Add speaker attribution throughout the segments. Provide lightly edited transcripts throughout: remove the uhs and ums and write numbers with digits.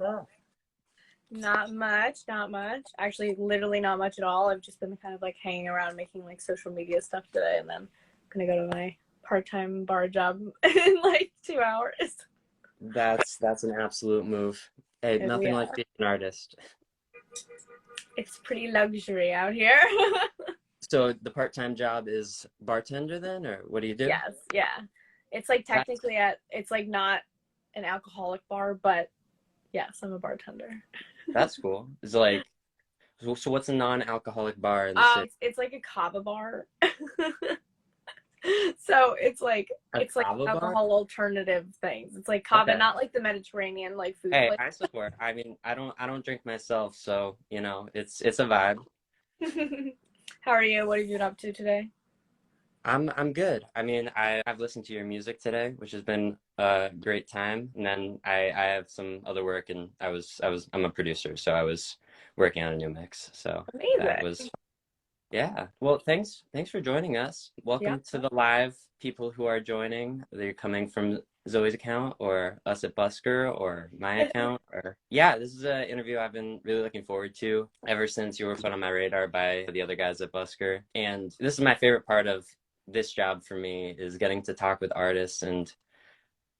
Speaker 1: up?
Speaker 2: Not much, not much. Actually, literally not much at all. I've just been kind of like hanging around making like social media stuff today, and then I'm gonna go to my part-time bar job in like 2 hours.
Speaker 1: That's an absolute move. Hey,
Speaker 2: Oh
Speaker 1: nothing
Speaker 2: yeah,
Speaker 1: like being an artist.
Speaker 2: it's pretty luxury out here.
Speaker 1: So the part-time job is bartender then, or what do you do?
Speaker 2: Yes, yeah. It's like
Speaker 1: That's
Speaker 2: technically it's like not an alcoholic bar, but yes, I'm a bartender.
Speaker 1: that's cool. It's like so what's a non-alcoholic bar in the city?
Speaker 2: It's like a kava bar. So
Speaker 1: A
Speaker 2: it's like
Speaker 1: kava bar?
Speaker 2: alcohol alternative things. It's like kava,
Speaker 1: Okay.
Speaker 2: not like the Mediterranean like food
Speaker 1: Hey,
Speaker 2: place.
Speaker 1: I support. I mean, I don't drink myself, so it's a vibe.
Speaker 2: How are you? What have you been up to today?
Speaker 1: I'm good. I mean, I've listened to your music today, which has been a great time. And then I have some other work, and I'm a producer, so I was working on a new mix. So that
Speaker 2: Amazing.
Speaker 1: was yeah. Well, thanks for joining us.
Speaker 2: Yeah.
Speaker 1: Welcome to the live people who are joining. They're coming from Zoe's account or us at Busker or my account or yeah, this is an interview I've been really looking forward to ever since you were put on my radar by the other guys at Busker. And this is my favorite part of this job for me is getting to talk with artists and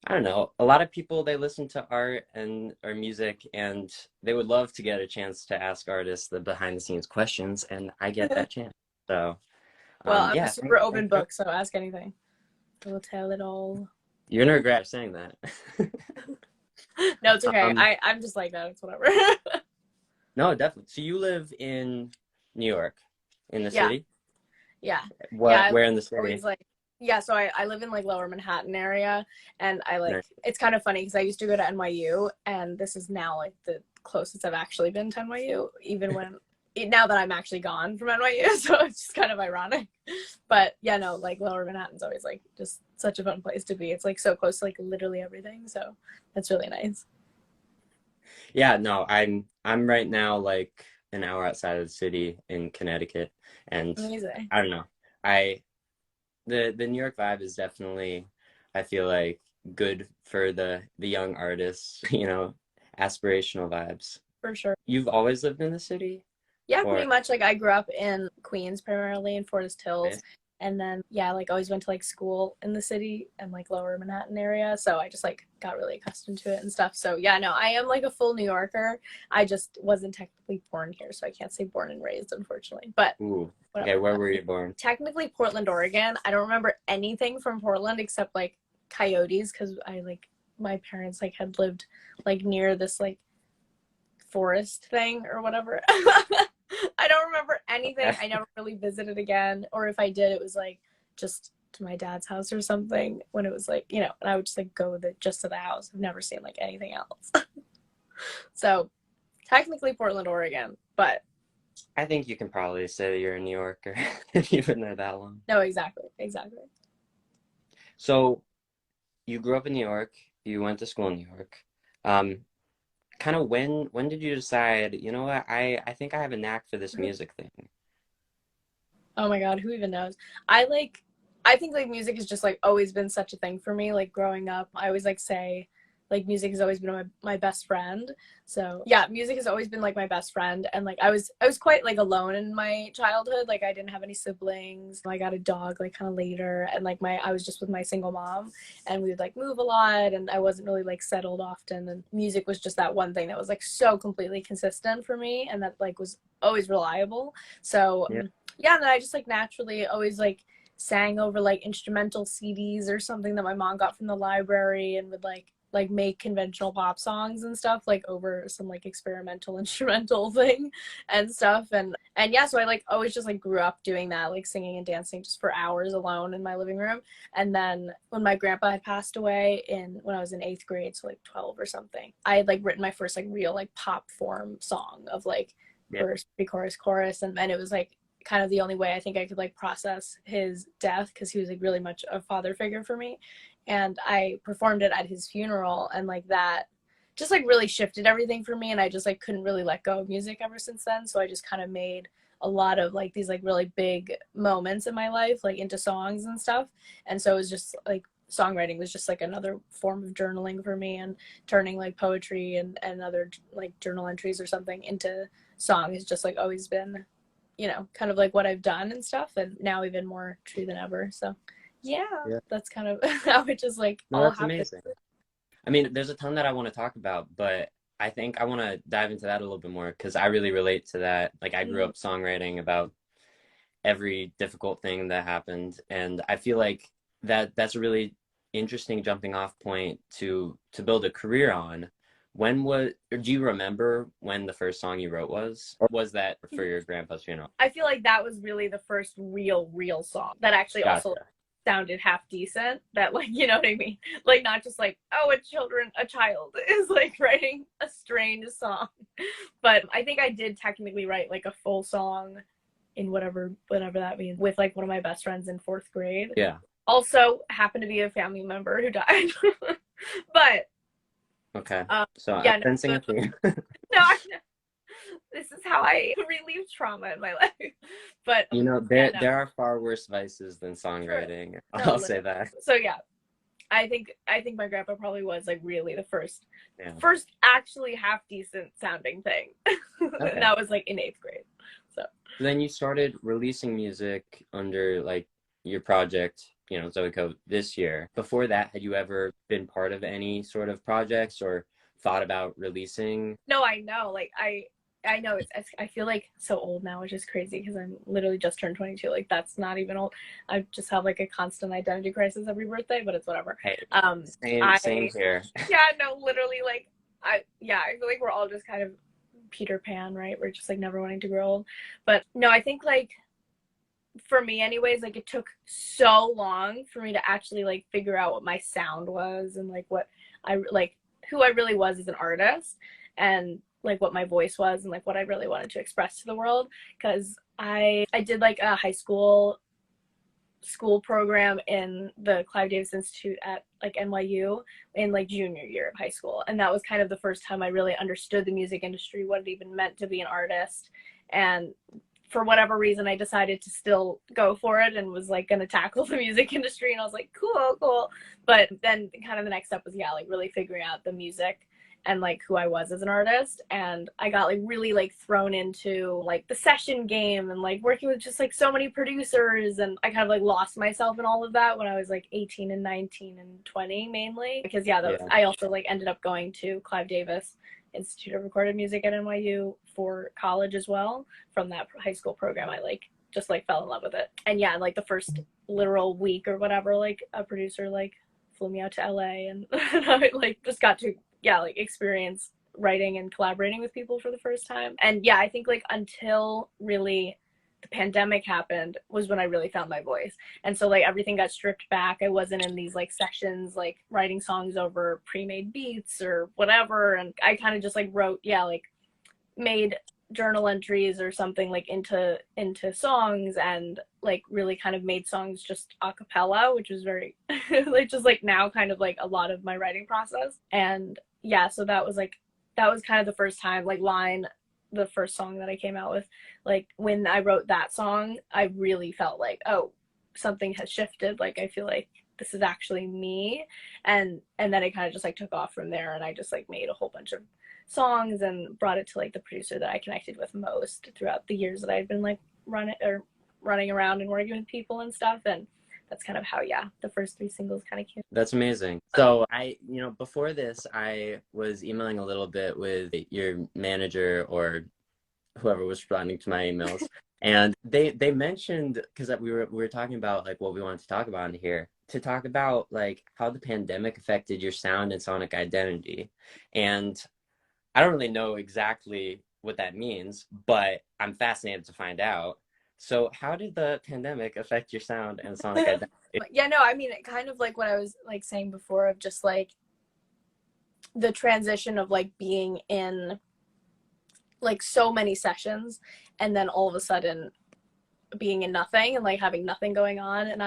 Speaker 1: I don't know. A lot of people they listen to art and or music and they would love to get a chance to ask artists the behind the scenes questions and I get that chance. So,
Speaker 2: Well, I'm a
Speaker 1: yeah,
Speaker 2: super open
Speaker 1: thanks for,
Speaker 2: book, so ask anything. I will tell it all.
Speaker 1: you're gonna regret saying that.
Speaker 2: No, it's okay.
Speaker 1: Um,
Speaker 2: I'm just like that. It's whatever.
Speaker 1: no, definitely. So you live in New York, in the
Speaker 2: Yeah,
Speaker 1: city?
Speaker 2: yeah, yeah.
Speaker 1: Where in the city?
Speaker 2: Always like yeah. So I live in like Lower Manhattan area, and I like
Speaker 1: Nice.
Speaker 2: it's kind of funny because I used to go to NYU, and this is now like the closest I've actually been to NYU, even when now that I'm actually gone from NYU, so it's just kind of ironic. But yeah, no, like Lower Manhattan's always like just such a fun place to be. It's like so close to like literally everything, so that's really nice.
Speaker 1: Yeah, no, I'm right now like an hour outside of the city in Connecticut, and
Speaker 2: Amazing.
Speaker 1: I don't know. I the New York vibe is definitely, I feel like, good for the young artists, aspirational vibes.
Speaker 2: For sure.
Speaker 1: You've always lived in the city,
Speaker 2: Yeah, pretty
Speaker 1: or
Speaker 2: much. Like I grew up in Queens primarily in Forest Hills.
Speaker 1: okay.
Speaker 2: And then yeah, like always went to like school in the city and like lower Manhattan area. So I just like got really accustomed to it and stuff. So yeah, no, I am like a full New Yorker. I just wasn't technically born here, so I can't say born and raised, unfortunately. But
Speaker 1: Ooh, okay,
Speaker 2: whatever.
Speaker 1: where were you born?
Speaker 2: Technically Portland, Oregon. I don't remember anything from Portland except like coyotes because I like my parents like had lived like near this like forest thing or whatever. I don't remember anything.
Speaker 1: Okay.
Speaker 2: I never really visited again, or if I did, it was like just to my dad's house or something when it was like and I would just like go just to the house. I've never seen like anything else. So technically Portland, Oregon, but
Speaker 1: I think you can probably say that you're a New Yorker if you've been there that long.
Speaker 2: no, exactly.
Speaker 1: So you grew up in New York, you went to school in New York. Um, kind of when did you decide, you know what, I think I have a knack for this music thing?
Speaker 2: Oh my God, who even knows? I think like music has just like always been such a thing for me. Like growing up, I always like say like music has always been my best friend. So yeah, music has always been like my best friend. And like I was quite like alone in my childhood. Like I didn't have any siblings. I got a dog like kind of later, and like I was just with my single mom, and we would like move a lot, and I wasn't really like settled often. And music was just that one thing that was like so completely consistent for me, and that like was always reliable. So
Speaker 1: Yeah.
Speaker 2: yeah, and then I just like naturally always like sang over like instrumental CDs or something that my mom got from the library, and would like make conventional pop songs and stuff like over some like experimental instrumental thing and stuff. And yeah, so I like always just like grew up doing that, like singing and dancing just for hours alone in my living room. And then when my grandpa had passed away when I was in 8th grade, so like 12 or something, I had like written my first like real like pop form song of like
Speaker 1: Yeah.
Speaker 2: verse pre-chorus chorus, and it was like kind of the only way I think I could like process his death, because he was like really much a father figure for me. And I performed it at his funeral, and like that just like really shifted everything for me, and I just like couldn't really let go of music ever since then. So I just kind of made a lot of like these like really big moments in my life like into songs and stuff. And so it was just like songwriting was just like another form of journaling for me, and turning like poetry and other like journal entries or something into song has just like always been, you know, kind of like what I've done and stuff, and now even more true than ever. So yeah,
Speaker 1: Yeah.
Speaker 2: that's kind of how it just like
Speaker 1: No,
Speaker 2: all
Speaker 1: that's
Speaker 2: happened.
Speaker 1: amazing. I mean, there's a ton that I want to talk about, but I think I want to dive into that a little bit more because I really relate to that. Like, I grew
Speaker 2: Mm.
Speaker 1: up songwriting about every difficult thing that happened, and I feel like that's a really interesting jumping off point to build a career on. When was, or do you remember when the first song you wrote was? Or was that for your grandpa's funeral?
Speaker 2: I feel like that was really the first real song that actually also
Speaker 1: Gotcha.
Speaker 2: sounded half decent, that like, you know what I mean, like not just like, oh, a child is like writing a strange song. But I think I did technically write like a full song in whatever that means, with like one of my best friends in 4th grade.
Speaker 1: Yeah.
Speaker 2: Also happened to be a family member who died. But
Speaker 1: Okay.
Speaker 2: um
Speaker 1: So I'm
Speaker 2: yeah, no,
Speaker 1: sensing a theme.
Speaker 2: no, this is how I relieve trauma in my life. But
Speaker 1: You know,
Speaker 2: yeah,
Speaker 1: there
Speaker 2: no,
Speaker 1: there are far worse vices than
Speaker 2: true.
Speaker 1: songwriting.
Speaker 2: No,
Speaker 1: I'll say that.
Speaker 2: so yeah, I think my grandpa probably was like really the first
Speaker 1: Yeah.
Speaker 2: first actually half decent sounding thing. And
Speaker 1: Okay.
Speaker 2: that was like in 8th grade. So
Speaker 1: Then you started releasing music under like your project, Zoe Ko this year. Before that, had you ever been part of any sort of projects or thought about releasing?
Speaker 2: no, I know, like I know I feel like so old now, which is crazy because I'm literally just turned 22. Like that's not even old. I just have like a constant identity crisis every birthday, but it's whatever.
Speaker 1: Hey, same
Speaker 2: I
Speaker 1: same here.
Speaker 2: Yeah, no, literally, like I feel like we're all just kind of Peter Pan, right? We're just like never wanting to grow old. But no, I think like for me anyways, like it took so long for me to actually like figure out what my sound was, and like what I like who I really was as an artist, and like what my voice was, and like what I really wanted to express to the world. Because I did like a high school program in the Clive Davis Institute at like NYU in like junior year of high school, and that was kind of the first time I really understood the music industry, what it even meant to be an artist. And for whatever reason I decided to still go for it and was like going to tackle the music industry, and I was like cool. But then kind of the next step was, yeah, like really figuring out the music and like who I was as an artist. And I got like really like thrown into like the session game and like working with just like so many producers, and I kind of like lost myself in all of that when I was like 18 and 19 and 20 mainly, because yeah,
Speaker 1: Yeah.
Speaker 2: I also like ended up going to Clive Davis Institute of Recorded Music at NYU for college as well. From that high school program, I like just like fell in love with it. And yeah, like the first literal week or whatever, like a producer like flew me out to LA, and I like just got to, yeah, like experience writing and collaborating with people for the first time. And yeah, I think like until really the pandemic happened was when I really found my voice. And so like everything got stripped back. I wasn't in these like sessions like writing songs over pre-made beats or whatever, and I kind of just like wrote, yeah, like made journal entries or something like into songs, and like really kind of made songs just a cappella, which was very like just like now kind of like a lot of my writing process. And yeah, so that was kind of the first time, like the first song that I came out with, like when I wrote that song, I really felt like, oh, something has shifted, like I feel like this is actually me. And then it kind of just like took off from there, and I just like made a whole bunch of songs and brought it to like the producer that I connected with most throughout the years that I've been like running around and working with people and stuff. And that's kind of how, yeah, the first 3 singles kind of came.
Speaker 1: That's amazing. So before this, I was emailing a little bit with your manager or whoever was responding to my emails, and they mentioned, because we were talking about like what we wanted to talk about in here, to talk about like how the pandemic affected your sound and sonic identity. And I don't really know exactly what that means, but I'm fascinated to find out. So how did the pandemic affect your sound and sonic identity?
Speaker 2: Yeah, no, I mean, it kind of like what I was like saying before, of just like the transition of like being in like so many sessions, and then all of a sudden being in nothing and like having nothing going on. And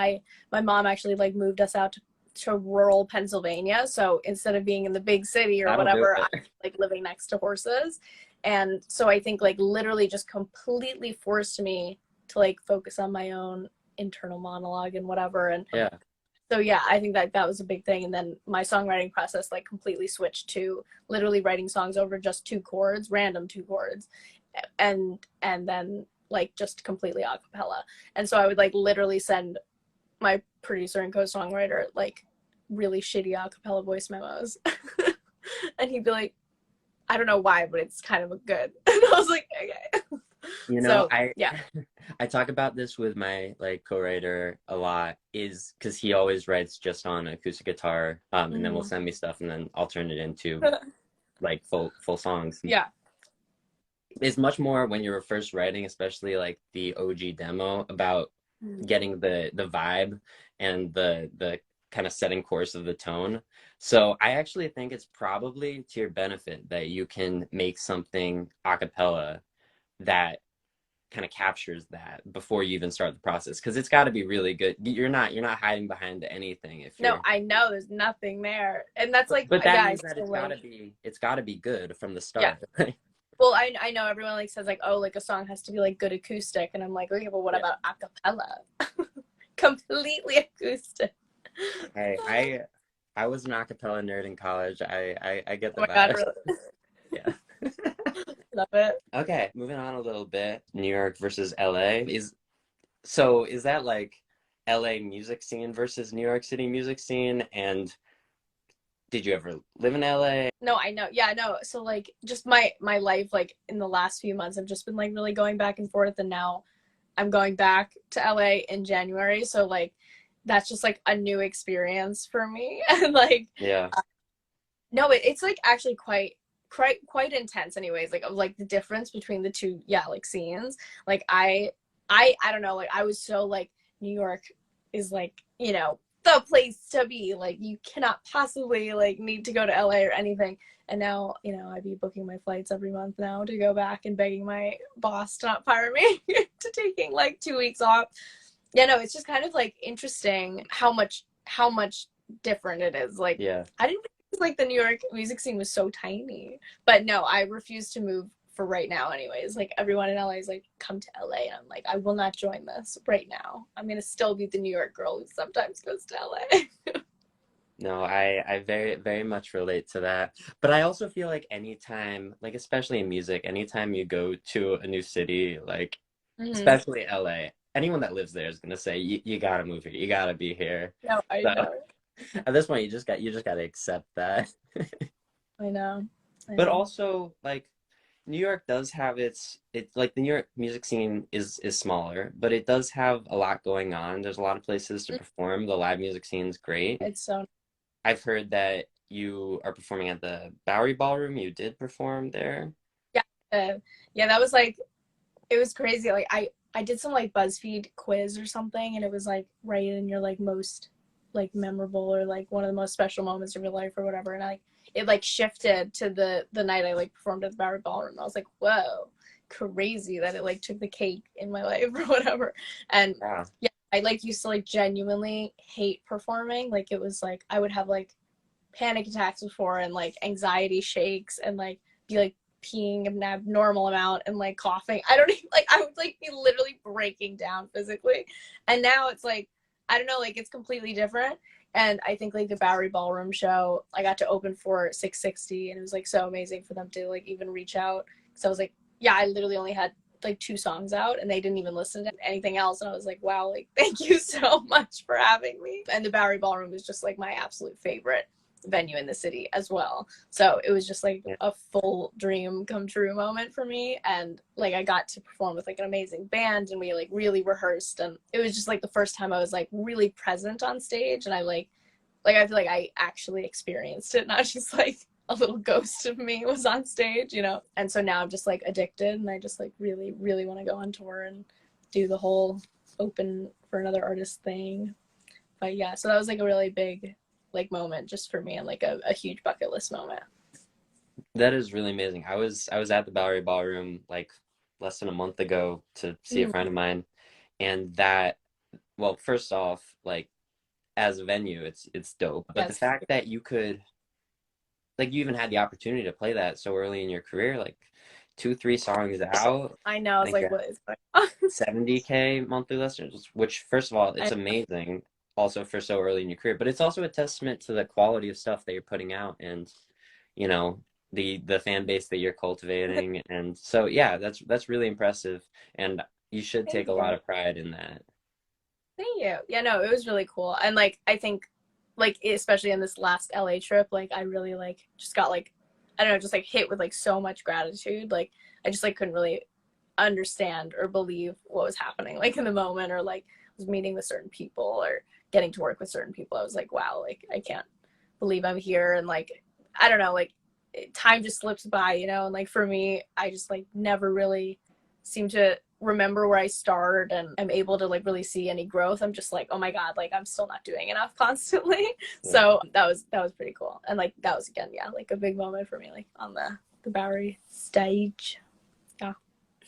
Speaker 2: my mom actually like moved us out to rural Pennsylvania, so instead of being in the big city or
Speaker 1: That'll do
Speaker 2: whatever, I
Speaker 1: it.
Speaker 2: was like living next to horses. And so I think like literally just completely forced me to like focus on my own internal monologue and whatever. And
Speaker 1: Yeah.
Speaker 2: So yeah, I think that that was a big thing. And then my songwriting process like completely switched to literally writing songs over just two chords, random two chords, and then like just completely a cappella. And so I would like literally send my producer and co-songwriter like really shitty a cappella voice memos. And he'd be like, I don't know why, but it's kind of good. And I was like, okay.
Speaker 1: You know,
Speaker 2: So yeah.
Speaker 1: I talk about this with my like co-writer a lot, is because he always writes just on acoustic guitar, and then will
Speaker 2: Mm-hmm.
Speaker 1: send me stuff, and then I'll turn it into like full songs.
Speaker 2: Yeah.
Speaker 1: It's much more when you're first writing, especially like the OG demo, about getting the vibe and the kind of setting course of the tone. So I actually think it's probably to your benefit that you can make something a cappella that kind of captures that before you even start the process, because it's got to be really good. You're not hiding behind anything if
Speaker 2: No,
Speaker 1: you're,
Speaker 2: I know there's nothing there. And that's like,
Speaker 1: but that
Speaker 2: yeah, I
Speaker 1: means that
Speaker 2: still like,
Speaker 1: it's got to be good from the
Speaker 2: yeah.
Speaker 1: start.
Speaker 2: Well, I know everyone like says like, oh, like a song has to be like good acoustic. And I'm like, okay, but what
Speaker 1: Yeah.
Speaker 2: about a cappella? Completely acoustic.
Speaker 1: Hey, I was an acapella nerd in college. I get
Speaker 2: Oh
Speaker 1: the
Speaker 2: my God,
Speaker 1: vibe.
Speaker 2: really
Speaker 1: Yeah.
Speaker 2: love it.
Speaker 1: Okay, moving on a little bit. New York versus LA. Is that like LA music scene versus New York City music scene? And did you ever live in LA?
Speaker 2: No, I know. Yeah, no. So like just my life like in the last few months I've just been like really going back and forth, and now I'm going back to LA in January. So like that's just like a new experience for me. And like
Speaker 1: Yeah.
Speaker 2: no, it's like actually quite intense anyways, like of like the difference between the two, yeah, like scenes. Like I don't know, like I was so like New York is like, the place to be. Like you cannot possibly like need to go to LA or anything. And now, I'd be booking my flights every month now to go back and begging my boss to not fire me to taking like 2 weeks off. Yeah, no, it's just kind of like interesting how much different it is. Like
Speaker 1: Yeah.
Speaker 2: I didn't realize like the New York music scene was so tiny. But no, I refuse to move for right now anyways. Like everyone in LA is like, come to LA, and I'm like, I will not join this right now. I'm gonna still be the New York girl who sometimes goes to LA.
Speaker 1: No, I very much relate to that. But I also feel like anytime, like especially in music, anytime you go to a new city, like
Speaker 2: Mm-hmm.
Speaker 1: especially LA, anyone that lives there is gonna say you gotta move here, you gotta be here.
Speaker 2: No, I
Speaker 1: So
Speaker 2: know.
Speaker 1: at this point, you just gotta accept that.
Speaker 2: I know. I
Speaker 1: But
Speaker 2: know.
Speaker 1: also, like New York does have it's like the New York music scene is smaller, but it does have a lot going on. There's a lot of places to perform. The live music scene's great.
Speaker 2: It's so
Speaker 1: I've heard that you are performing at the Bowery Ballroom. You did perform there.
Speaker 2: yeah. Yeah, that was like it was crazy. Like I did some like BuzzFeed quiz or something, and it was like right in your like most like memorable or like one of the most special moments of your life or whatever. And I it like shifted to the night I like performed at the Bowery Ballroom. I was like, whoa, crazy that it like took the cake in my life or whatever. And
Speaker 1: Yeah.
Speaker 2: yeah, I like used to like genuinely hate performing. Like it was like I would have like panic attacks before and like anxiety shakes and like be like peeing an abnormal amount and like coughing. I don't even like I would like be literally breaking down physically. And now it's like I don't know, like it's completely different. And I think like the Bowery Ballroom show, I got to open for 660, and it was like so amazing for them to like even reach out. So I was like, yeah, I literally only had like two songs out and they didn't even listen to anything else. And I was like, wow, like thank you so much for having me. And the Bowery Ballroom is just like my absolute favorite venue in the city as well. So it was just like
Speaker 1: Yeah.
Speaker 2: a full dream come true moment for me. And like I got to perform with like an amazing band, and we like really rehearsed, and it was just like the first time I was like really present on stage, and I I feel like I actually experienced it, not just like a little ghost of me was on stage. And so now I'm just like addicted, and I just like really, really want to go on tour and do the whole open for another artist thing. But yeah, so that was like a really big like moment just for me, and like a huge bucket list moment.
Speaker 1: That is really amazing. I was at the Bowery Ballroom like less than a month ago to see a
Speaker 2: Mm,
Speaker 1: friend of mine, and that, well, first off, like as a venue, it's dope. But the
Speaker 2: yes,
Speaker 1: fact that you could, like, you even had the opportunity to play that so early in your career, like two, three songs out,
Speaker 2: I know. I
Speaker 1: I
Speaker 2: was
Speaker 1: think
Speaker 2: like,
Speaker 1: you're
Speaker 2: what is going on?
Speaker 1: 70K monthly listeners, which first of all,
Speaker 2: I,
Speaker 1: it's amazing. also for so early in your career, but it's also a testament to the quality of stuff that you're putting out and, you know, the fan base that you're cultivating. And so yeah, that's really impressive. And you should take
Speaker 2: Thank
Speaker 1: a lot
Speaker 2: you.
Speaker 1: of pride in that.
Speaker 2: Thank you. Yeah, no, it was really cool. And like I think like especially in this last LA trip, like I really like just got like I don't know, just like hit with like so much gratitude. Like I just like couldn't really understand or believe what was happening like in the moment, or like was meeting with certain people or getting to work with certain people. I was like, wow, like I can't believe I'm here. And like I don't know, like time just slips by, you know. And like for me, I just like never really seem to remember where I started and I'm able to like really see any growth. I'm just like, oh my God, like I'm still not doing enough constantly.
Speaker 1: Yeah.
Speaker 2: So that was pretty cool. And like that was again, yeah, like a big moment for me, like on the Bowery stage. Yeah.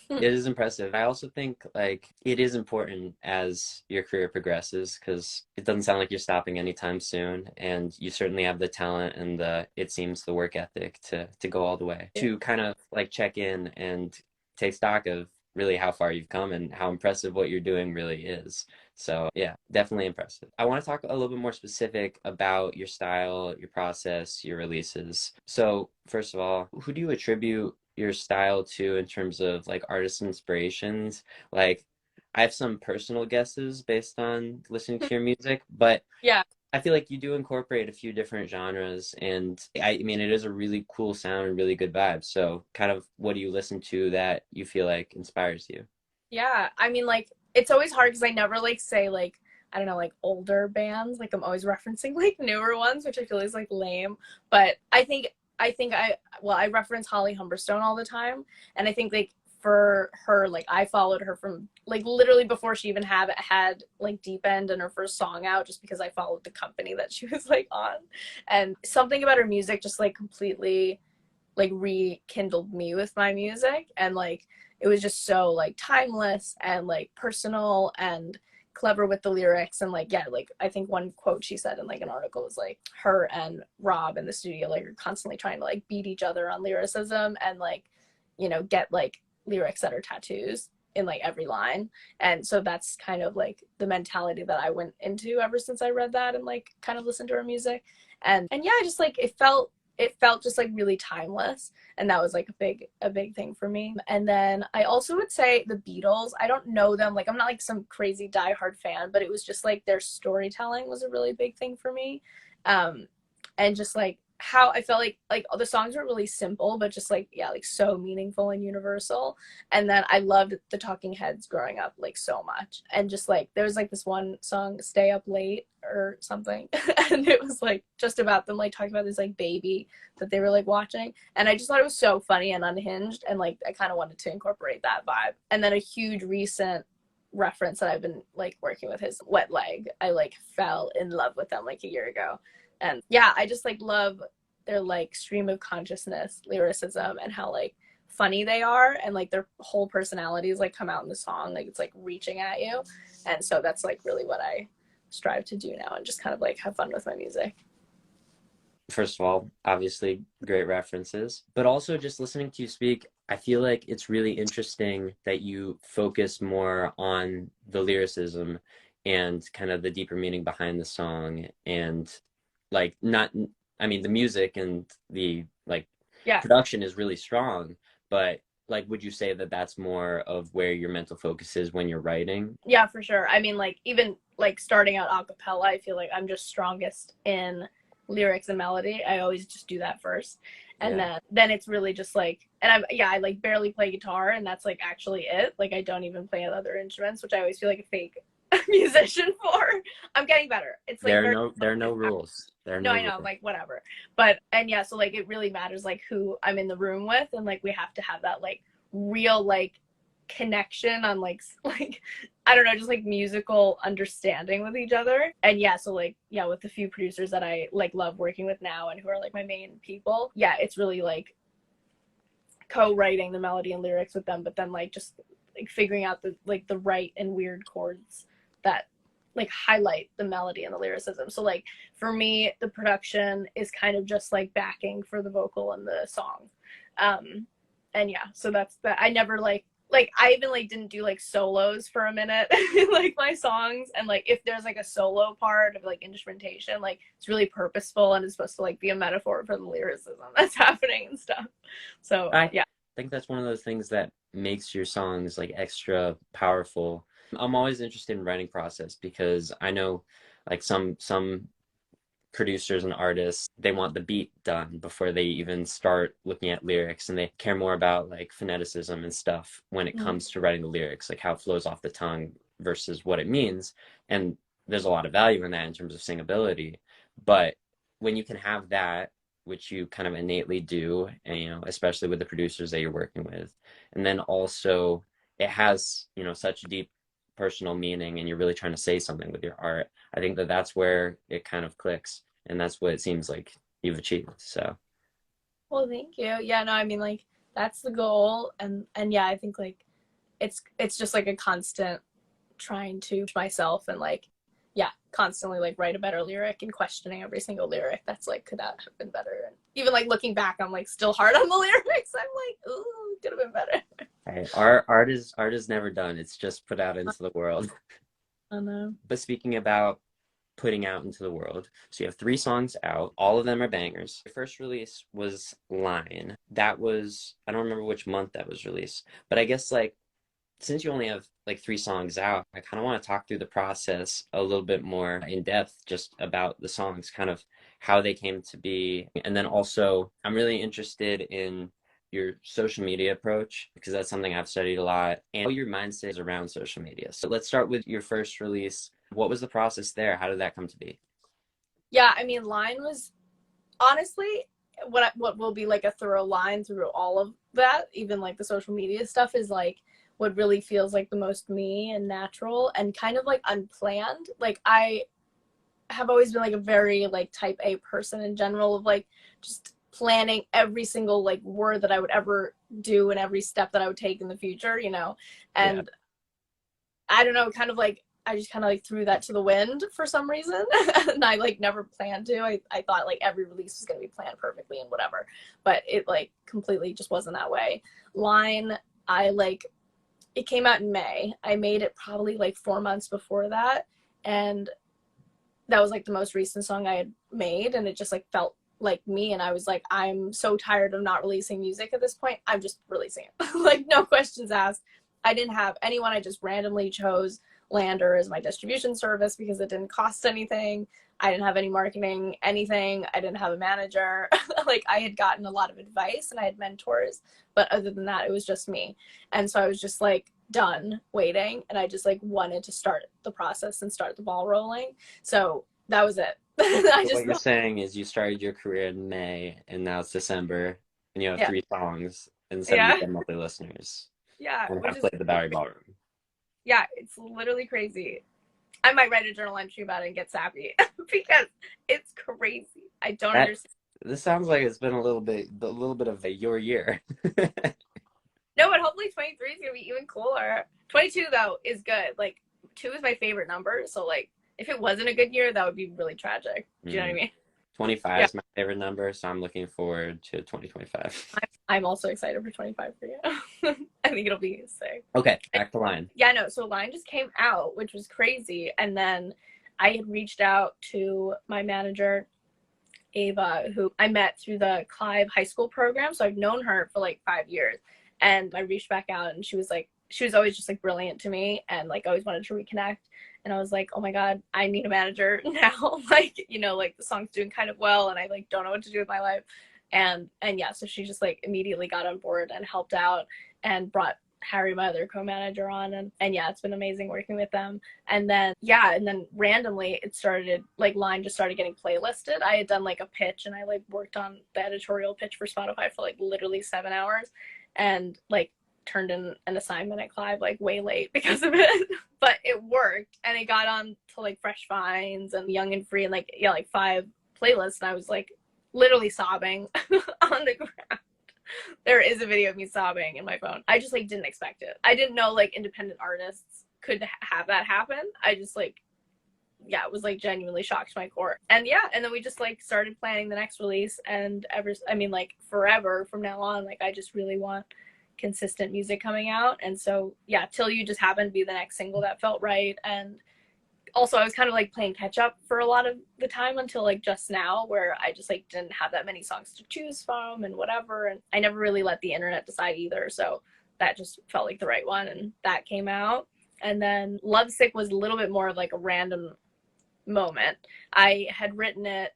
Speaker 1: It is impressive. I also think like it is important as your career progresses because it doesn't sound like you're stopping anytime soon, and you certainly have the talent and the it seems the work ethic to go all the way. To kind of like check in and take stock of really how far you've come and how impressive what you're doing really is. So yeah, definitely impressive. I want to talk a little bit more specific about your style, your process, your releases. So first of all, who do you attribute your style to in terms of like artist inspirations? Like, I have some personal guesses based on listening to your music, but
Speaker 2: Yeah.
Speaker 1: I feel like you do incorporate a few different genres, and I mean, it is a really cool sound and really good vibe. So, kind of, what do you listen to that you feel like inspires you?
Speaker 2: Yeah. I mean, like, it's always hard because I never like say like I don't know, like older bands. Like I'm always referencing like newer ones, which I feel is like lame. But I reference Holly Humberstone all the time, and I think like for her, like I followed her from like literally before she even had like Deep End and her first song out, just because I followed the company that she was like on, and something about her music just like completely like rekindled me with my music. And like it was just so like timeless and like personal and clever with the lyrics. And like yeah, like I think one quote she said in like an article was like her and Rob in the studio like are constantly trying to like beat each other on lyricism and like get like lyrics that are tattoos in like every line. And so that's kind of like the mentality that I went into ever since I read that and like kind of listened to her music. And yeah, just like it felt just like really timeless, and that was like a big thing for me. And then I also would say the Beatles. I don't know them, like I'm not like some crazy diehard fan, but it was just like their storytelling was a really big thing for me. um and just like how I felt like all the songs were really simple, but just like yeah, like so meaningful and universal. And then I loved the Talking Heads growing up like so much. And just like there was like this one song, Stay Up Late or something, and it was like just about them like talking about this like baby that they were like watching. And I just thought it was so funny and unhinged, and like I kind of wanted to incorporate that vibe. And then a huge recent reference that I've been like working with is Wet Leg. I like fell in love with them like a year ago. And yeah, I just like love their like stream of consciousness lyricism and how like funny they are, and like their whole personalities like come out in the song, like it's like reaching at you. And so that's like really what I strive to do now, and just kind of like have fun with my music.
Speaker 1: First of all, obviously great references, but also just listening to you speak, I feel like it's really interesting that you focus more on the lyricism and kind of the deeper meaning behind the song and like not I mean the music and the like
Speaker 2: Yeah.
Speaker 1: production is really strong, but like would you say that that's more of where your mental focus is when you're writing?
Speaker 2: Yeah, for sure. I mean, like even like starting out a cappella, I feel like I'm just strongest in lyrics and melody. I always just do that first. And
Speaker 1: Yeah.
Speaker 2: then it's really just like, and I like barely play guitar, and that's like actually it. Like I don't even play other instruments, which I always feel like a fake musician for. I'm getting better. It's like very
Speaker 1: There are no rules. There are
Speaker 2: no,
Speaker 1: no
Speaker 2: I know,
Speaker 1: rules.
Speaker 2: like whatever. But and yeah, so like it really matters like who I'm in the room with, and like we have to have that like real like connection on like I don't know, just like musical understanding with each other. And yeah, so like yeah, with the few producers that I like love working with now and who are like my main people, yeah, it's really like co-writing the melody and lyrics with them, but then like just like figuring out the right and weird chords that like highlight the melody and the lyricism. So like for me, the production is kind of just like backing for the vocal and the song. And yeah, so that's that. I never like like I even like didn't do like solos for a minute in like my songs, and like if there's like a solo part of like instrumentation, like it's really purposeful and it's supposed to like be a metaphor for the lyricism that's happening and stuff. So
Speaker 1: I
Speaker 2: yeah.
Speaker 1: think that's one of those things that makes your songs like extra powerful. I'm always interested in writing process because I know like some producers and artists, they want the beat done before they even start looking at lyrics, and they care more about like phoneticism and stuff when it
Speaker 2: Mm-hmm.
Speaker 1: comes to writing the lyrics, like how it flows off the tongue versus what it means. And there's a lot of value in that in terms of singability. But when you can have that, which you kind of innately do, and especially with the producers that you're working with, and then also it has, such deep personal meaning, and you're really trying to say something with your art. I think that that's where it kind of clicks, and that's what it seems like you've achieved. So
Speaker 2: Well, thank you. Yeah, no, I mean like that's the goal, and yeah, I think like it's just like a constant trying to push myself and like yeah, constantly like write a better lyric and questioning every single lyric that's like could that have been better. And even like looking back, I'm like still hard on the lyrics. I'm like, ooh, could have been better.
Speaker 1: hey, our art is never done. It's just put out into the world.
Speaker 2: I know.
Speaker 1: But speaking about putting out into the world, so you have 3 songs out. All of them are bangers. Your first release was Line. That was, I don't remember which month that was released, but I guess like since you only have like 3 songs out, I kind of want to talk through the process a little bit more in depth, just about the songs, kind of how they came to be. And then also, I'm really interested in your social media approach because that's something I've studied a lot, and how your mindset is around social media. So let's start with your first release. What was the process there? How did that come to be?
Speaker 2: Yeah, I mean, Line was honestly what will be like a thorough line through all of that, even like the social media stuff, is like what really feels like the most me and natural and kind of like unplanned. Like I have always been like a very like type A person in general, of like just planning every single like word that I would ever do and every step that I would take in the future, you know.
Speaker 1: Yeah.
Speaker 2: And I don't know, kind of like I just kind of like threw that to the wind for some reason. And I like never planned to. I thought like every release was going to be planned perfectly and whatever. But it like completely just wasn't that way. Line, I like it came out in May. I made it probably like 4 months before that. And that was like the most recent song I had made. And it just like felt like me. And I was like, I'm so tired of not releasing music at this point. I'm just releasing it. Like, no questions asked. I didn't have anyone. I just randomly chose Lander as my distribution service because it didn't cost anything. I didn't have any marketing, anything. I didn't have a manager. Like, I had gotten a lot of advice and I had mentors, but other than that, it was just me. And so I was just like done waiting, and I just like wanted to start the process and start the ball rolling. So that was it. I
Speaker 1: So what
Speaker 2: just
Speaker 1: you're saying is you started your career in May and now it's December and you have
Speaker 2: yeah,
Speaker 1: 3 songs and
Speaker 2: yeah,
Speaker 1: 70K monthly listeners
Speaker 2: yeah,
Speaker 1: and
Speaker 2: which
Speaker 1: have
Speaker 2: is
Speaker 1: played the Bowery Ballroom.
Speaker 2: yeah, it's literally crazy. I might write a journal entry about it and get sappy because it's crazy. I don't
Speaker 1: That
Speaker 2: understand.
Speaker 1: this sounds like it's been a little bit of your year.
Speaker 2: No, but hopefully 23 is gonna be even cooler. 22 though is good. Like 2 is my favorite number, so like if it wasn't a good year, that would be really tragic. Do you know what I
Speaker 1: Mm.
Speaker 2: mean?
Speaker 1: 25
Speaker 2: Yeah,
Speaker 1: is my favorite number, so I'm looking forward to 2025.
Speaker 2: I'm also excited for 25 for you. I think it'll be sick.
Speaker 1: Okay, back to Line.
Speaker 2: Yeah, no, so Line just came out, which was crazy. And then I had reached out to my manager, Ava, who I met through the Clive High School program. So I've known her for like 5 years. And I reached back out, and she was like, she was always just like brilliant to me and like always wanted to reconnect. And I was like, oh my God, I need a manager now. Like, you know, like the song's doing kind of well and I like don't know what to do with my life. And yeah, so she just like immediately got on board and helped out and brought Harry, my other co-manager, on, and yeah, it's been amazing working with them. And then yeah, and then randomly it started like Line just started getting playlisted. I had done like a pitch and I like worked on the editorial pitch for Spotify for like literally 7 hours, and like turned in an assignment at Clive like way late because of it. But it worked and it got on to like Fresh Finds and Young and Free and like yeah, like 5 playlists, and I was like literally sobbing on the ground. There is a video of me sobbing in my phone. I just like didn't expect it. I didn't know like independent artists could have that happen. I just like yeah, it was like genuinely shocked to my core. And yeah, and then we just like started planning the next release, and ever I mean like forever from now on, like I just really want consistent music coming out. And so yeah, Till You just happened to be the next single that felt right. And also I was kind of like playing catch up for a lot of the time until like just now, where I just like didn't have that many songs to choose from and whatever, and I never really let the internet decide either, so that just felt like the right one, and that came out. And then Lovesick was a little bit more of like a random moment. I had written it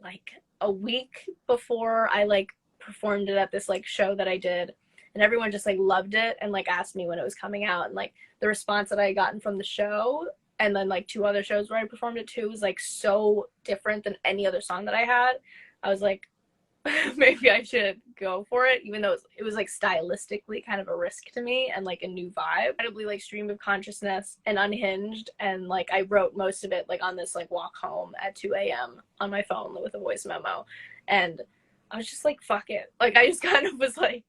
Speaker 2: like a week before I like performed it at this like show that I did, and everyone just like loved it and like asked me when it was coming out, and like the response that I had gotten from the show and then like 2 other shows where I performed it too was like so different than any other song that I had. I was like, maybe I should go for it, even though it was like stylistically kind of a risk to me and like a new vibe. Incredibly like stream of consciousness and unhinged, and like I wrote most of it like on this like walk home at 2 a.m. on my phone with a voice memo, and I was just like, fuck it. Like I just kind of was like,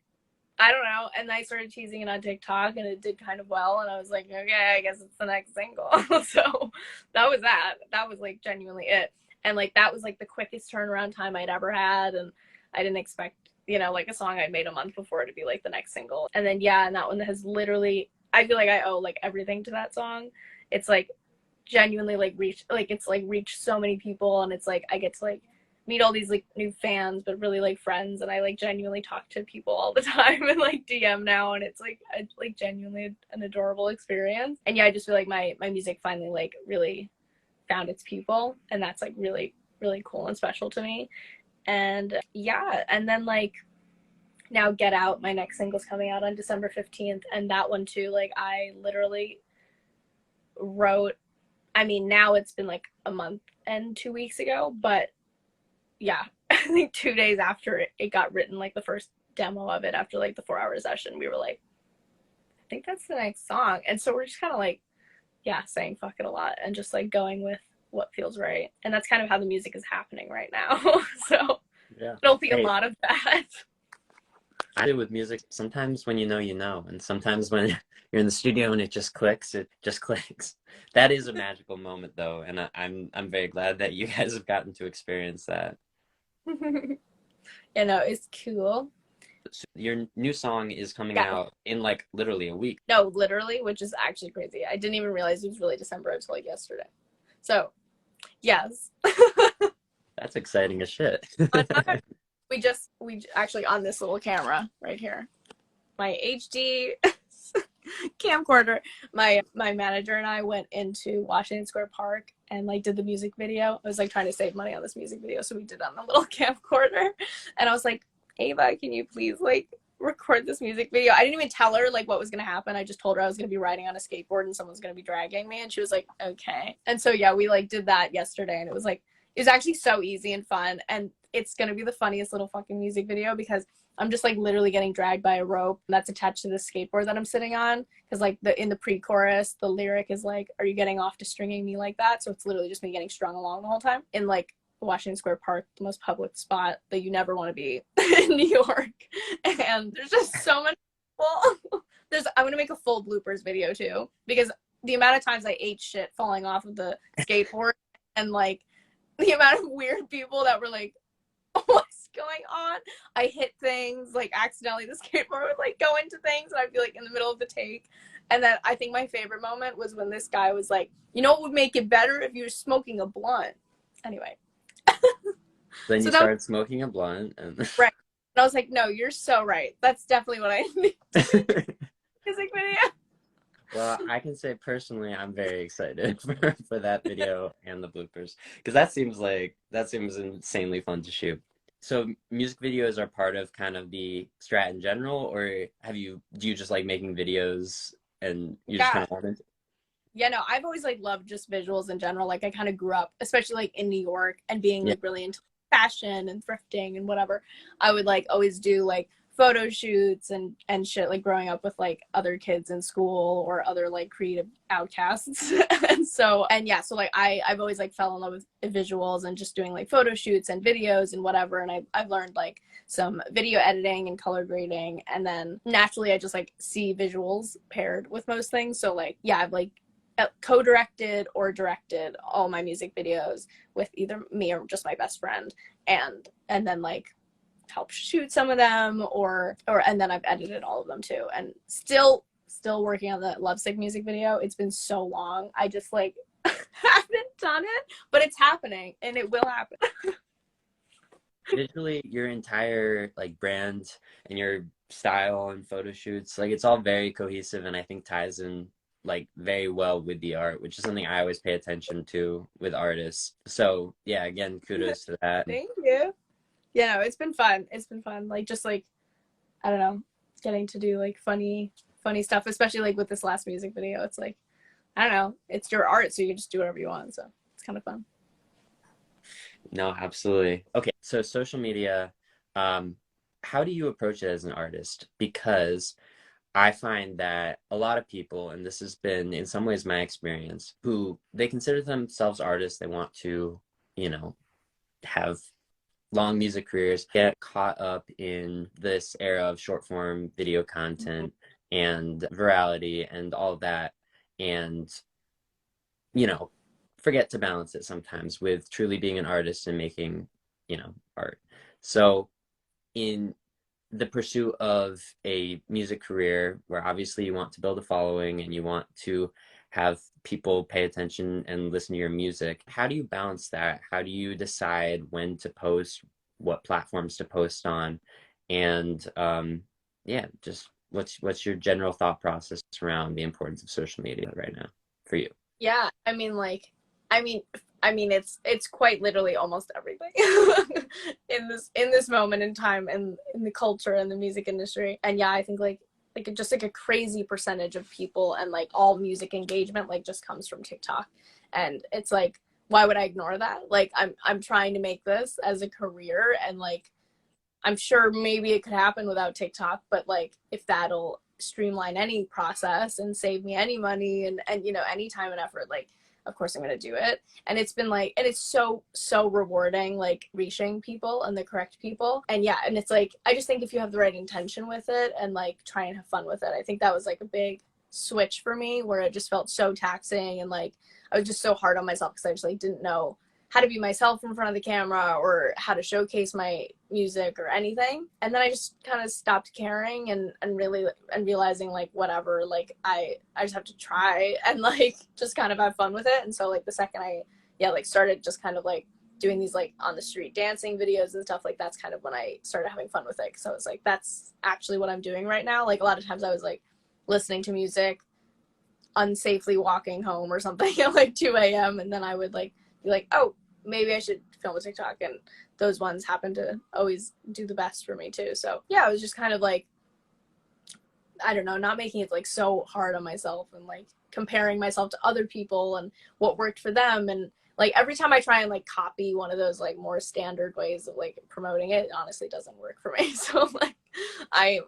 Speaker 2: I don't know. And I started teasing it on TikTok and it did kind of well. And I was like, okay, I guess it's the next single. So that was that. That was like genuinely it. And like that was like the quickest turnaround time I'd ever had. And I didn't expect, you know, like a song I'd made a month before to be like the next single. And then, yeah, and that one has literally, I feel like I owe like everything to that song. It's like genuinely like reached so many people. And it's like I get to like meet all these like new fans, but really like friends, and I like genuinely talk to people all the time and like DM now, and it's like genuinely an adorable experience. And yeah, I just feel like my music finally like really found its people, and that's like really really cool and special to me. And yeah, and then like now Get Out, my next single's coming out on December 15th, and that one too, like I literally wrote, I mean now it's been like a month and 2 weeks ago, but yeah, I think 2 days after it got written, like the first demo of it after like the 4-hour session, we were like, I think that's the next song. And so we're just kind of like, yeah, saying fuck it a lot and just like going with what feels right. And that's kind of how the music is happening right now. So
Speaker 1: Yeah.
Speaker 2: it'll be a
Speaker 1: Hey,
Speaker 2: lot of that.
Speaker 1: I do with music. Sometimes when you know, and sometimes when you're in the studio and it just clicks, it just clicks. That is a magical moment, though, and I'm very glad that you guys have gotten to experience that.
Speaker 2: You know, it's cool.
Speaker 1: So your new song is coming
Speaker 2: Yeah.
Speaker 1: out in like literally a week.
Speaker 2: No, literally, which is actually crazy. I didn't even realize it was really December until like yesterday. So, yes.
Speaker 1: That's exciting as shit.
Speaker 2: We actually on this little camera right here, my HD camcorder, my manager and I went into Washington Square Park and like did the music video. I was like trying to save money on this music video, so we did it on the little camcorder. And I was like, Ava, can you please like record this music video? I didn't even tell her like what was gonna happen. I just told her I was gonna be riding on a skateboard and someone's gonna be dragging me, and she was like, okay. And so yeah, we like did that yesterday, and it was actually so easy and fun, and it's gonna be the funniest little fucking music video because I'm just like literally getting dragged by a rope that's attached to the skateboard that I'm sitting on, because like in the pre-chorus the lyric is like, are you getting off to stringing me like that? So it's literally just me getting strung along the whole time in like Washington Square Park, the most public spot that you never want to be in New York. And there's just so many people. I'm gonna make a full bloopers video too, because the amount of times I ate shit falling off of the skateboard and like the amount of weird people that were like, what's going on? I hit things like accidentally. The skateboard would like go into things, and I'd be like in the middle of the take. And then I think my favorite moment was when this guy was like, you know what would make it better if you were smoking a blunt? Anyway.
Speaker 1: Then
Speaker 2: So
Speaker 1: you started smoking a blunt, and
Speaker 2: right. And I was like, no, you're so right. That's definitely what I need to do. Music video.
Speaker 1: well, I can say personally, I'm very excited for that video and the bloopers, because that seems insanely fun to shoot. So music videos are part of kind of the strat in general, or do you just like making videos and you just kind
Speaker 2: Yeah.
Speaker 1: of want it?
Speaker 2: Yeah, no, I've always like loved just visuals in general. Like I kind of grew up, especially like in New York and being
Speaker 1: Yeah.
Speaker 2: like really into fashion and thrifting and whatever. I would like always do like photo shoots and shit, like growing up with like other kids in school or other like creative outcasts. And yeah, so like I've always like fell in love with visuals and just doing like photo shoots and videos and whatever. And I've learned like some video editing and color grading, and then naturally I just like see visuals paired with most things. So like yeah, I've like co-directed or directed all my music videos with either me or just my best friend, and then like help shoot some of them, or and then I've edited all of them too, and still working on the Lovesick music video. It's been so long. I just like haven't done it, but it's happening and it will happen.
Speaker 1: Visually, your entire like brand and your style and photo shoots, like it's all very cohesive and I think ties in like very well with the art, which is something I always pay attention to with artists. So yeah, again, kudos to that.
Speaker 2: Thank you. Yeah, no, it's been fun. It's been fun. Like just like I don't know, getting to do like funny stuff, especially like with this last music video. It's like I don't know, it's your art, so you can just do whatever you want. So it's kind of fun.
Speaker 1: No, absolutely. Okay, so social media, how do you approach it as an artist? Because I find that a lot of people, and this has been in some ways my experience, who they consider themselves artists, they want to, you know, have long music careers, get caught up in this era of short form video content and virality and all of that, and, you know, forget to balance it sometimes with truly being an artist and making, art. So, in the pursuit of a music career where obviously you want to build a following and you want to have people pay attention and listen to your music, how do you balance that? How do you decide when to post, what platforms to post on? And yeah, just what's your general thought process around the importance of social media right now for you?
Speaker 2: Yeah, I mean, like, I mean, it's quite literally almost everything in this moment in time and in the culture and the music industry. And yeah, I think like just like a crazy percentage of people and like all music engagement like just comes from TikTok. And it's like, why would I ignore that? Like, I'm trying to make this as a career, and like I'm sure maybe it could happen without TikTok, but like if that'll streamline any process and save me any money and any time and effort, like of course I'm gonna do it. And it's been like, and it's so rewarding, like reaching people and the correct people. And yeah, and it's like I just think if you have the right intention with it and like try and have fun with it, I think that was like a big switch for me where it just felt so taxing and like I was just so hard on myself because I just like didn't know how to be myself in front of the camera or how to showcase my music or anything. And then I just kind of stopped caring and really and realizing like whatever, like I just have to try and like just kind of have fun with it. And so like the second I like started just kind of like doing these like on the street dancing videos and stuff, like that's kind of when I started having fun with it. So it's like that's actually what I'm doing right now. Like a lot of times I was like listening to music, unsafely walking home or something at like 2 a.m. and then I would like be like, oh, maybe I should film a TikTok, and those ones happen to always do the best for me too. So yeah, it was just kind of like, I don't know, not making it like so hard on myself and like comparing myself to other people and what worked for them. And like every time I try and like copy one of those like more standard ways of like promoting it, it honestly doesn't work for me. So like I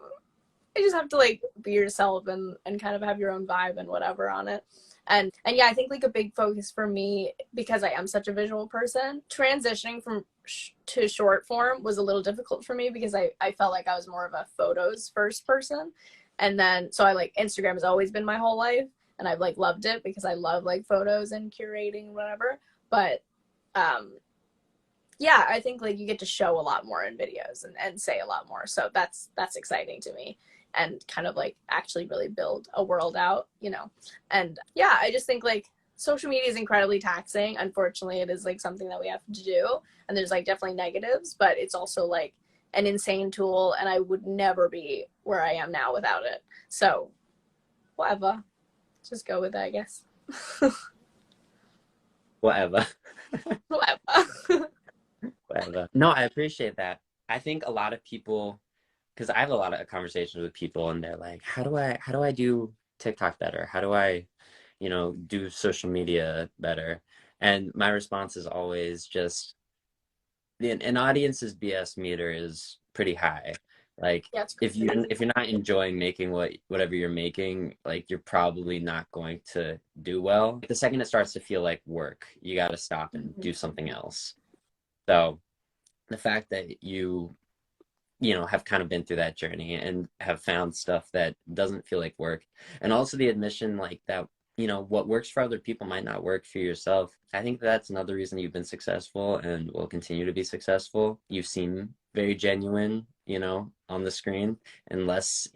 Speaker 2: just have to like be yourself and kind of have your own vibe and whatever on it. And yeah, I think like a big focus for me, because I am such a visual person, transitioning from to short form was a little difficult for me because I felt like I was more of a photos first person. And then so I like Instagram has always been my whole life and I've like loved it because I love like photos and curating whatever. But yeah, I think like you get to show a lot more in videos and say a lot more. So that's exciting to me and kind of like actually really build a world out. And yeah, I just think like social media is incredibly taxing. Unfortunately, it is like something that we have to do. And there's like definitely negatives, but it's also like an insane tool. And I would never be where I am now without it. So whatever, just go with it, I guess.
Speaker 1: Whatever.
Speaker 2: Whatever.
Speaker 1: Whatever. No, I appreciate that. I think a lot of people, because I have a lot of conversations with people and they're like, how do I do TikTok better? How do I, do social media better? And my response is always just an audience's BS meter is pretty high. Like
Speaker 2: Yeah, it's
Speaker 1: if you're not enjoying making whatever you're making, like you're probably not going to do well. The second it starts to feel like work, you got to stop and do something else. So the fact that you have kind of been through that journey and have found stuff that doesn't feel like work, and also the admission like that, what works for other people might not work for yourself. I think that's another reason you've been successful and will continue to be successful. You've seen very genuine, on the screen, unless,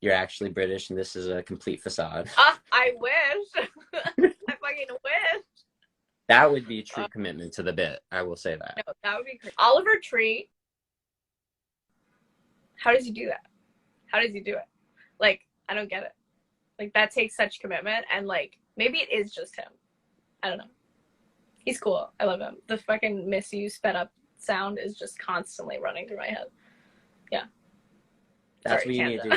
Speaker 1: you're actually British and this is a complete facade.
Speaker 2: Ah, I wish. I fucking wish.
Speaker 1: That would be true commitment to the bit. I will say that.
Speaker 2: No, that would be crazy. Oliver Tree. How does he do that? How does he do it? Like, I don't get it. Like, that takes such commitment, and like, maybe it is just him. I don't know. He's cool. I love him. The fucking miss you sped up sound is just constantly running through my head. Yeah.
Speaker 1: That's
Speaker 2: Sorry,
Speaker 1: what you
Speaker 2: Canada.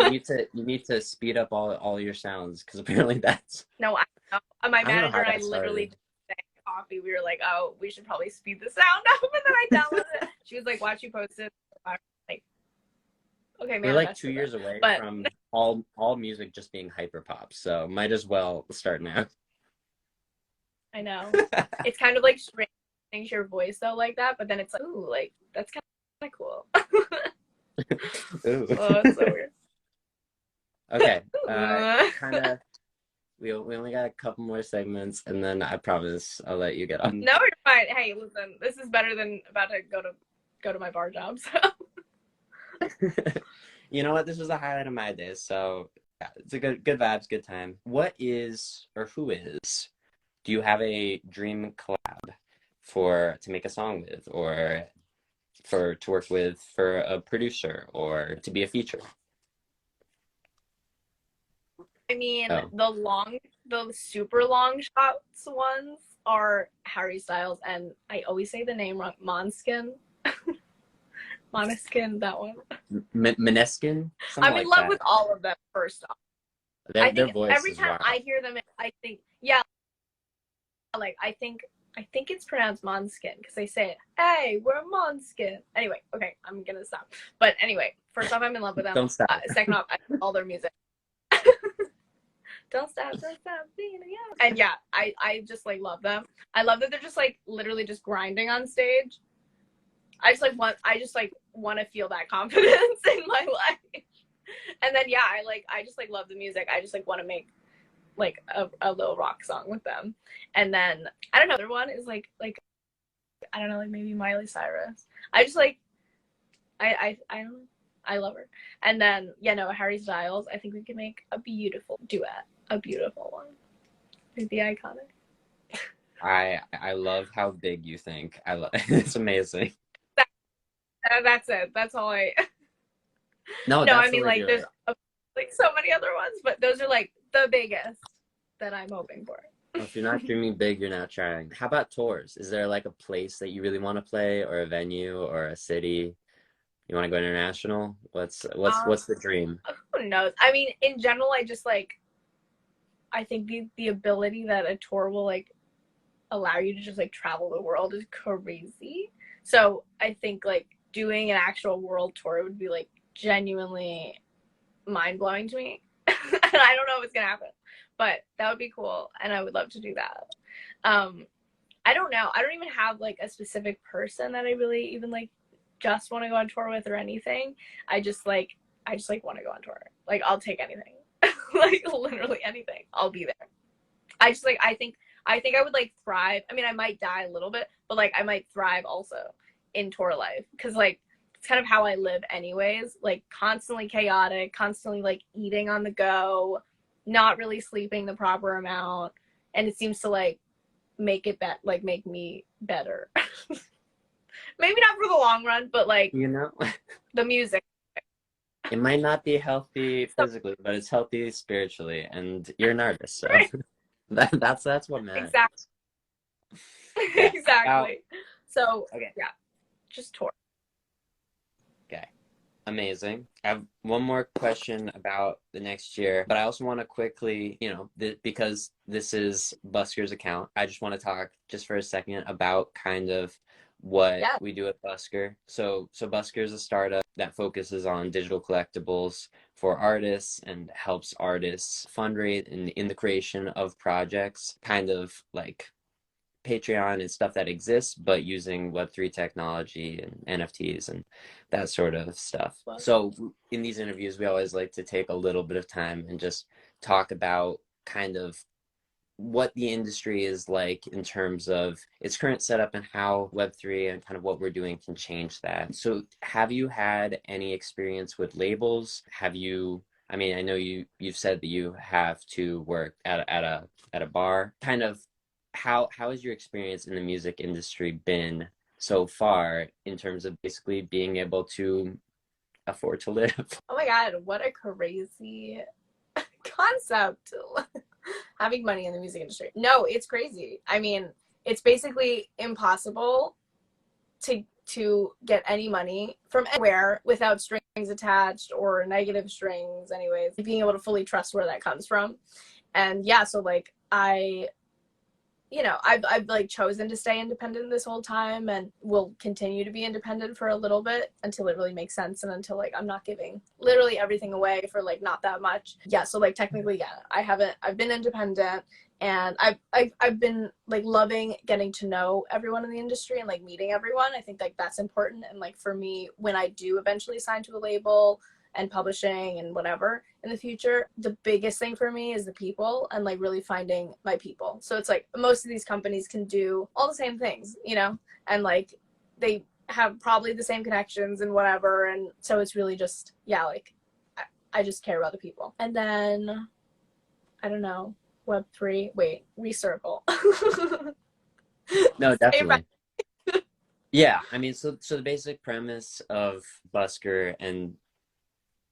Speaker 1: need to do. You need to speed up all your sounds, because apparently that's.
Speaker 2: No, I know. My
Speaker 1: I don't know
Speaker 2: manager
Speaker 1: how
Speaker 2: and I
Speaker 1: that
Speaker 2: literally
Speaker 1: started.
Speaker 2: just said coffee. We were like, oh, we should probably speed the sound up, and then I downloaded it. She was like, watch you post it. Like, okay,
Speaker 1: We're like
Speaker 2: manifest
Speaker 1: 2 years away
Speaker 2: but
Speaker 1: from all music just being hyper pop, so might as well start now.
Speaker 2: I know it's kind of like strange to your voice though like that, but then it's like, ooh, like that's kind of cool.
Speaker 1: Ooh.
Speaker 2: Oh, it's so weird.
Speaker 1: Okay. Kind of. We only got a couple more segments, and then I promise I'll let you get on.
Speaker 2: No, you're fine. Hey, listen, this is better than about to go to my bar job. So.
Speaker 1: You know what? This was the highlight of my day, so yeah, it's a good vibes, good time. What is or who is? Do you have a dream collab to make a song with, or to work with for a producer, or to be a feature?
Speaker 2: I mean,
Speaker 1: Oh,
Speaker 2: the super long shots ones are Harry Styles, and I always say the name wrong. Måneskin, Måneskin, that one.
Speaker 1: Maneskin, something
Speaker 2: I'm in
Speaker 1: like
Speaker 2: love
Speaker 1: that.
Speaker 2: with all of them. First off, I
Speaker 1: Their
Speaker 2: think
Speaker 1: voice
Speaker 2: every
Speaker 1: is
Speaker 2: time
Speaker 1: wild.
Speaker 2: I hear them, I think, yeah, like I think it's pronounced Måneskin because they say, "Hey, we're Måneskin." Anyway, okay, I'm gonna stop. But anyway, first off, I'm in love with them.
Speaker 1: Don't stop.
Speaker 2: Second off, I love all their music. Don't stop being young. And yeah, I just like love them. I love that they're just like literally just grinding on stage. I just like want to feel that confidence in my life. And then yeah, I just like love the music. I just like want to make like a little rock song with them. And then I don't know, the other one is like I don't know, like maybe Miley Cyrus. I just like I don't know. I love her. And then yeah, no, Harry Styles. I think we can make a beautiful duet, a beautiful one. It'd be iconic.
Speaker 1: I love how big you think. I love it's amazing.
Speaker 2: That's it. That's all I.
Speaker 1: No,
Speaker 2: No,
Speaker 1: that's
Speaker 2: I
Speaker 1: the
Speaker 2: mean
Speaker 1: way to
Speaker 2: like
Speaker 1: do
Speaker 2: there's
Speaker 1: it.
Speaker 2: like so many other ones, but those are like the biggest that I'm hoping for.
Speaker 1: Well, if you're not dreaming big, you're not trying. How about tours? Is there like a place that you really want to play, or a venue, or a city? You want to go international?
Speaker 2: Uh,
Speaker 1: What's the dream?
Speaker 2: who knows? I mean, in general, I just like I think the ability that a tour will like allow you to just like travel the world is crazy. So I think like doing an actual world tour would be like genuinely mind blowing to me. And I don't know if it's gonna happen, but that would be cool, and I would love to do that. Um, I don't know. I don't even have like a specific person that I really even like just want to go on tour with or anything. I just like want to go on tour. Like I'll take anything. Like literally anything. I'll be there. I just like I think I would like thrive. I mean, I might die a little bit, but like I might thrive also in tour life because like it's kind of how I live anyways. Like constantly chaotic, constantly like eating on the go, not really sleeping the proper amount, and it seems to like make me better. Maybe not for the long run, but like
Speaker 1: You know,
Speaker 2: the music.
Speaker 1: it might not be healthy
Speaker 2: So,
Speaker 1: physically, but it's healthy spiritually, and you're an artist, so
Speaker 2: right.
Speaker 1: that's what
Speaker 2: Exactly.
Speaker 1: matters. Okay. Now,
Speaker 2: Exactly. So
Speaker 1: okay,
Speaker 2: yeah, just tour.
Speaker 1: okay. Amazing. I have one more question about the next year, but I also want to quickly, because this is Busker's account, I just want to talk just for a second about kind of what
Speaker 2: Yeah.
Speaker 1: we do at Busker. So Busker is a startup that focuses on digital collectibles for artists and helps artists fundraise in the creation of projects, kind of like Patreon and stuff that exists, but using Web3 technology and NFTs and that sort of stuff.
Speaker 2: Well,
Speaker 1: So in these interviews, we always like to take a little bit of time and just talk about kind of what the industry is like in terms of its current setup and how Web3 and kind of what we're doing can change that. So have you had any experience with labels? Have you, I mean, I know you've said that you have to work at a bar. Kind of how has your experience in the music industry been so far in terms of basically being able to afford to live?
Speaker 2: Oh my God, what a crazy concept. Having money in the music industry. No, it's crazy. I mean, it's basically impossible to get any money from anywhere without strings attached or negative strings anyways. Being able to fully trust where that comes from. And yeah, so like I've like chosen to stay independent this whole time and will continue to be independent for a little bit until it really makes sense and until like I'm not giving literally everything away for like not that much. Yeah, so like technically, yeah, I've been independent and I've been like loving getting to know everyone in the industry and like meeting everyone. I think like that's important. And like for me, when I do eventually sign to a label and publishing and whatever in the future, the biggest thing for me is the people and like really finding my people. So it's like most of these companies can do all the same things, and like they have probably the same connections and whatever. And so it's really just, yeah, like I just care about the people. And then I don't know, Web3, wait, recircle.
Speaker 1: No, definitely. Yeah, I mean, so the basic premise of Busker and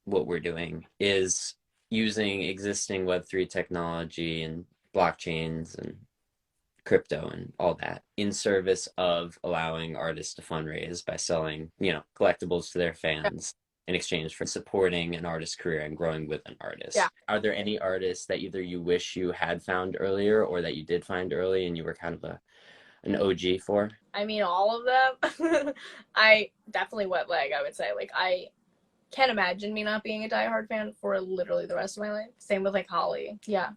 Speaker 1: what we're doing is using existing Web3 technology and blockchains and crypto and all that in service of allowing artists to fundraise by selling, collectibles to their fans in exchange for supporting an artist's career and growing with an artist.
Speaker 2: Yeah.
Speaker 1: Are there any artists that either you wish you had found earlier or that you did find early and you were kind of an OG for?
Speaker 2: I mean, all of them. I definitely wet leg, I would say. Like, I can't imagine me not being a diehard fan for literally the rest of my life. Same with like Holly. Yeah.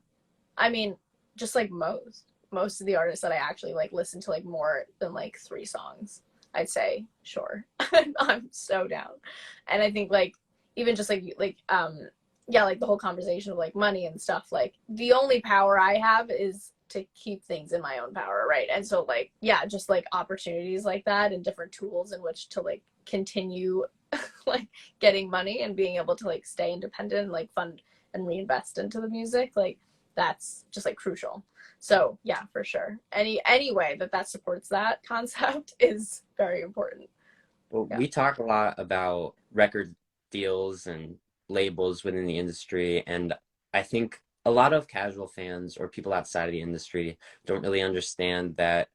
Speaker 2: I mean, just like most of the artists that I actually like listen to like more than like 3 songs, I'd say, sure. I'm so down. And I think like even just like yeah, like the whole conversation of like money and stuff, like the only power I have is to keep things in my own power, right? And so like yeah, just like opportunities like that and different tools in which to like continue like getting money and being able to like stay independent and like fund and reinvest into the music, like that's just like crucial. So yeah, for sure, any way that supports that concept is very important.
Speaker 1: Well,
Speaker 2: Yeah.
Speaker 1: we talk a lot about record deals and labels within the industry, and I think a lot of casual fans or people outside of the industry don't really understand that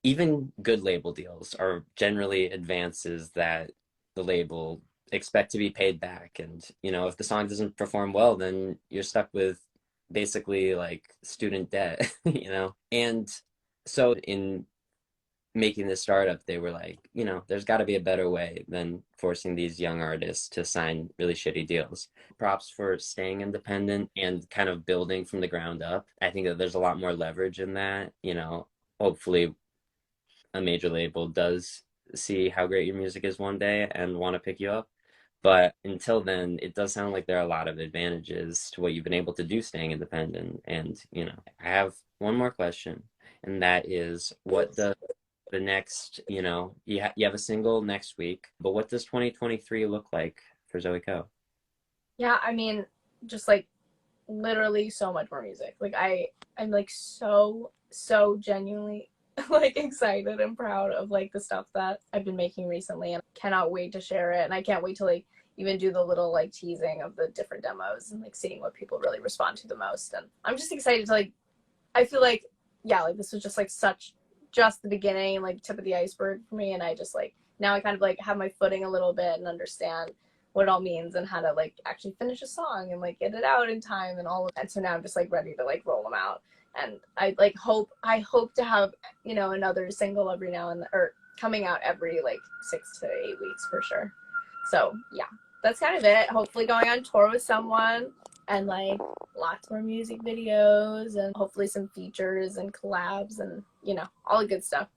Speaker 1: even good label deals are generally advances that the label expect to be paid back. And, if the song doesn't perform well, then you're stuck with basically like student debt, And so in making this startup, they were like, there's got to be a better way than forcing these young artists to sign really shitty deals. Props for staying independent and kind of building from the ground up. I think that there's a lot more leverage in that, hopefully a major label does see how great your music is one day and want to pick you up. But until then, it does sound like there are a lot of advantages to what you've been able to do staying independent. And, I have one more question, and that is what the next, you have a single next week, but what does 2023 look like for Zoe Ko?
Speaker 2: Yeah, I mean, just like literally so much more music. Like I'm like so genuinely like excited and proud of like the stuff that I've been making recently and cannot wait to share it. And I can't wait to like even do the little like teasing of the different demos and like seeing what people really respond to the most. And I'm just excited to like, I feel like, yeah, like this was just like just the beginning, like tip of the iceberg for me. And I just like, now I kind of like have my footing a little bit and understand what it all means and how to like actually finish a song and like get it out in time and all of that. So now I'm just like ready to like roll them out. And I hope to have, another single every now and then, or coming out every like 6 to 8 weeks for sure. So yeah, that's kind of it. Hopefully going on tour with someone and like lots more music videos and hopefully some features and collabs and, all the good stuff.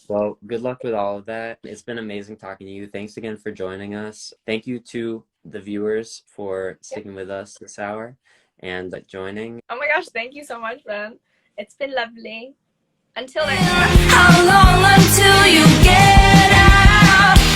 Speaker 1: Well, good luck with all of that. It's been amazing talking to you. Thanks again for joining us. Thank you to the viewers for sticking with us this hour. and joining.
Speaker 2: Oh my gosh, thank you so much, Ben. It's been lovely. Until next time.
Speaker 3: How long until you get out?